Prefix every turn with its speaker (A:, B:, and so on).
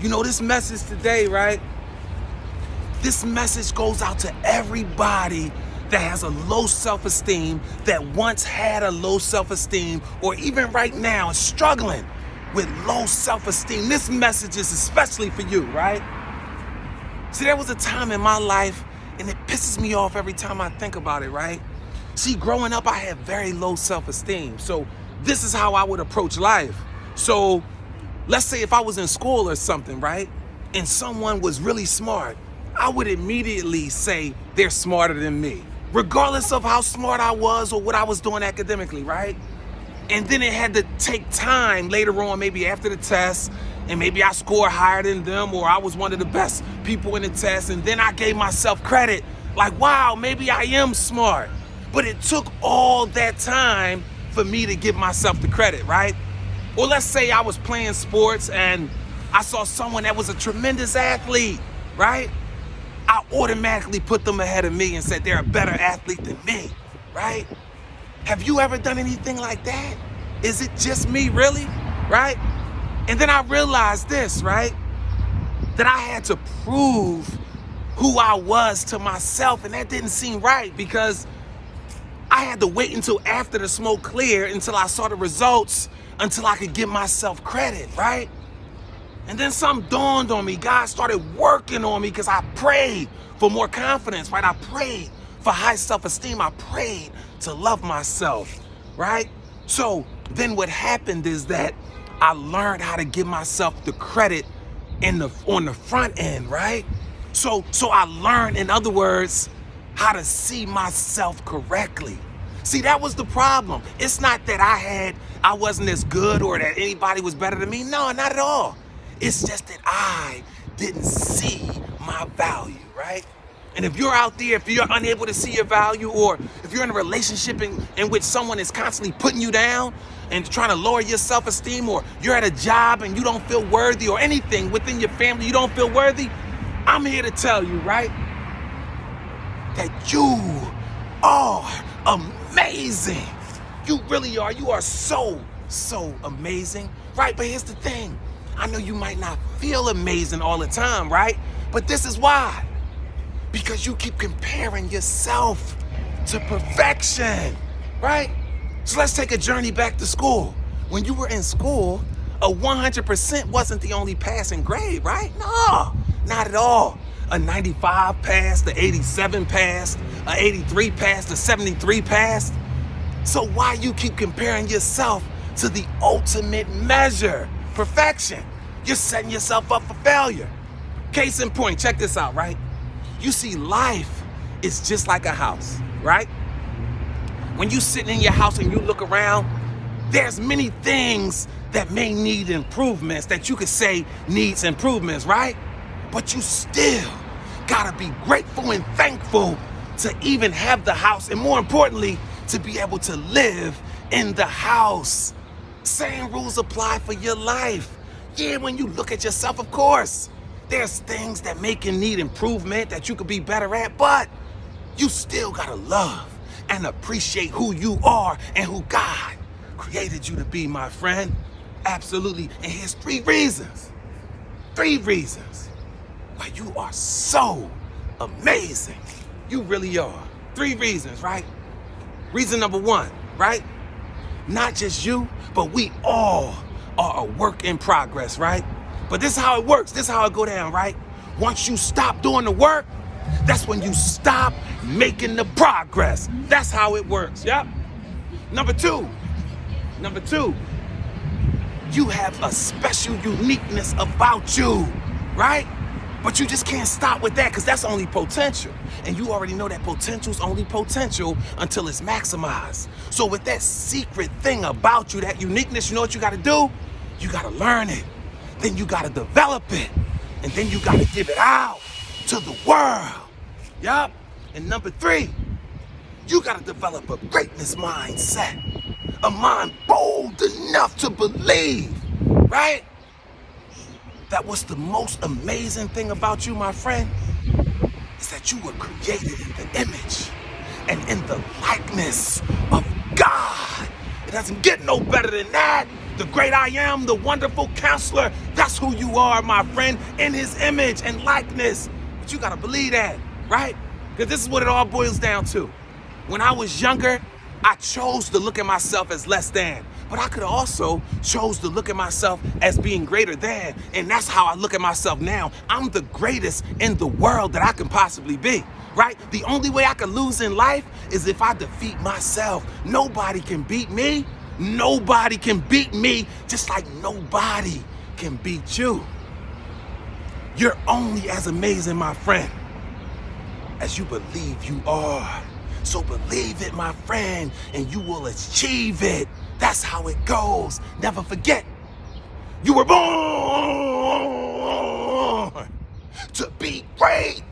A: You know, this message today, right? This message goes out to everybody that has a low self-esteem, that once had a low self-esteem, or even right now is struggling with low self-esteem. This message is especially for you, right? See, there was a time in my life, and it pisses me off every time I think about it, right? See, growing up, I had very low self-esteem. So this is how I would approach life. So let's say if I was in school or something, right? And someone was really smart, I would immediately say they're smarter than me, regardless of how smart I was or what I was doing academically, right? And then it had to take time later on, maybe after the test, and maybe I scored higher than them, or I was one of the best people in the test, and then I gave myself credit, like, wow, maybe I am smart. But it took all that time for me to give myself the credit, right? Or let's say I was playing sports and I saw someone that was a tremendous athlete, right? I automatically put them ahead of me and said they're a better athlete than me, right? Have you ever done anything like that? Is it just me, really, right? And then I realized this, right? That I had to prove who I was to myself, and that didn't seem right because I had to wait until after the smoke cleared, until I saw the results, until I could give myself credit, right? And then something dawned on me. God started working on me because I prayed for more confidence, right? I prayed for high self-esteem. I prayed to love myself, right? So then what happened is that I learned how to give myself the credit on the front end, right? So I learned, in other words, how to see myself correctly. See, that was the problem. It's not that I wasn't as good or that anybody was better than me. No, not at all. It's just that I didn't see my value, right? And if you're out there, if you're unable to see your value, or if you're in a relationship in which someone is constantly putting you down and trying to lower your self-esteem, or you're at a job and you don't feel worthy, or anything within your family you don't feel worthy, I'm here to tell you, right, that you are amazing. You really are. You are so amazing, right? But here's the thing. I know you might not feel amazing all the time, right? But this is why. Because you keep comparing yourself to perfection, right? So let's take a journey back to school. When you were in school, a 100% wasn't the only passing grade, right? No, not at all. A 95 passed, the 87 passed, a 83 passed, a 73 passed. So why you keep comparing yourself to the ultimate measure? Perfection. You're setting yourself up for failure. Case in point, check this out, right? You see, life is just like a house, right? When you sitting in your house and you look around, there's many things that may need improvements, that you could say needs improvements, right? But you still gotta be grateful and thankful to even have the house, and more importantly, to be able to live in the house. Same rules apply for your life. Yeah, when you look at yourself, of course, there's things that make you need improvement that you could be better at, but you still gotta love and appreciate who you are and who God created you to be, my friend. Absolutely. And here's 3 reasons. 3 reasons why you are so amazing. You really are. 3 reasons, right? Reason number 1, right? Not just you, but we all are a work in progress, right? But this is how it works. This is how it go down, right? Once you stop doing the work, that's when you stop making the progress. That's how it works, yep. Number two, you have a special uniqueness about you, right? But you just can't stop with that, because that's only potential. And you already know that potential's only potential until it's maximized. So with that secret thing about you, that uniqueness, you know what you gotta do? You gotta learn it. Then you gotta develop it. And then you gotta give it out to the world. Yup. And number 3, you gotta develop a greatness mindset. A mind bold enough to believe, right? That what's the most amazing thing about you, my friend, is that you were created in the image and in the likeness of God. It doesn't get no better than that. The great I am, the wonderful counselor. That's who you are, my friend, in his image and likeness. But you gotta believe that, right? Because this is what it all boils down to. When I was younger, I chose to look at myself as less than. But I could also chose to look at myself as being greater than. And that's how I look at myself now. I'm the greatest in the world that I can possibly be, right? The only way I can lose in life is if I defeat myself. Nobody can beat me. Nobody can beat me, just like nobody can beat you. You're only as amazing, my friend, as you believe you are. So believe it, my friend, and you will achieve it. That's how it goes. Never forget, you were born to be great.